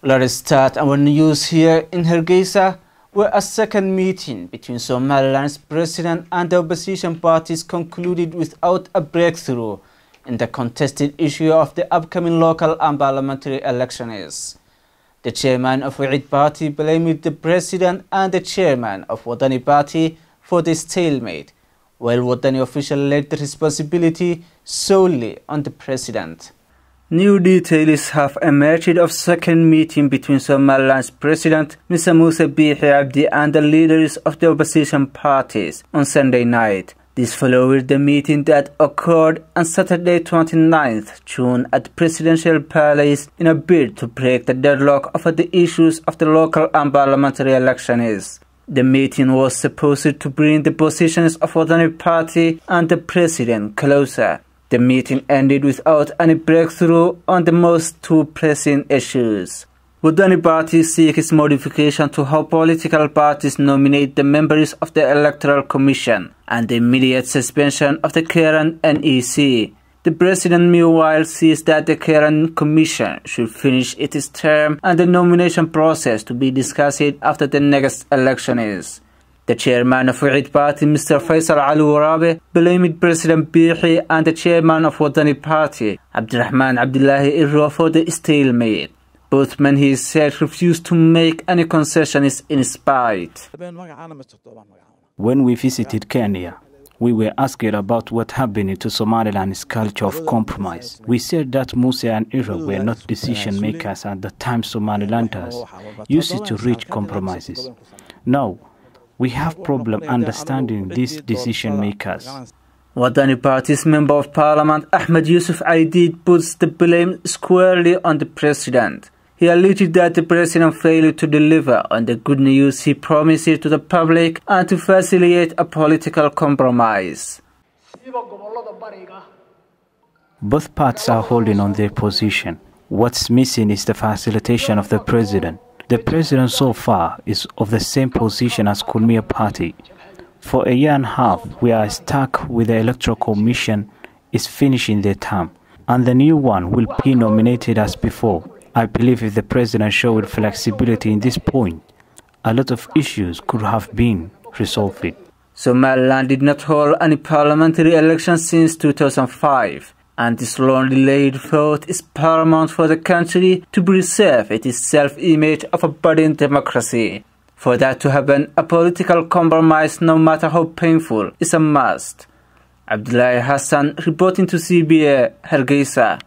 Let us start our news here in Hargeisa, where a second meeting between Somaliland's president and the opposition parties concluded without a breakthrough in the contested issue of the upcoming local and parliamentary elections. The chairman of Wa'id Party blamed the president and the chairman of Wadani Party for the stalemate, while Wadani officials laid the responsibility solely on the president. New details have emerged of second meeting between Somaliland's president, Mr. Bihi and the leaders of the opposition parties on Sunday night. This followed the meeting that occurred on Saturday 29th June at the Presidential Palace in a bid to break the deadlock over the issues of the local and parliamentary elections. The meeting was supposed to bring the positions of Wadani Party and the president closer. The meeting ended without any breakthrough on the most two pressing issues. Wadani Party seeks modification to how political parties nominate the members of the Electoral Commission and the immediate suspension of the current NEC. The president meanwhile sees that the current commission should finish its term and the nomination process to be discussed after the next elections. The chairman of Wa'id Party, Mr. Faisal Al-Warabe, blamed President Bihi and the chairman of Wadani Party, Abdillahi, for the stalemate. Both men, he said, refused to make any concessions in spite. When we visited Kenya, we were asked about what happened to Somaliland's culture of compromise. We said that Musa and Ira were not decision makers at the time Somalilanders used to reach compromises. Now, we have problem understanding these decision makers. Wadani Party's Member of Parliament Ahmed Yusuf Aidid puts the blame squarely on the president. He alleged that the president failed to deliver on the good news he promised to the public and to facilitate a political compromise. Both parties are holding on their position. What's missing is the facilitation of the president. The president so far is of the same position as Kulmia Party. For a year and a half, we are stuck with the Electoral Commission is finishing their term, and the new one will be nominated as before. I believe if the president showed flexibility in this point, a lot of issues could have been resolved. Somaliland did not hold any parliamentary elections since 2005. And this long delayed vote is paramount for the country to preserve its self-image of a budding democracy. For that to happen, a political compromise, no matter how painful, is a must. Abdillahi Hasaan reporting to CBA, Hargeisa.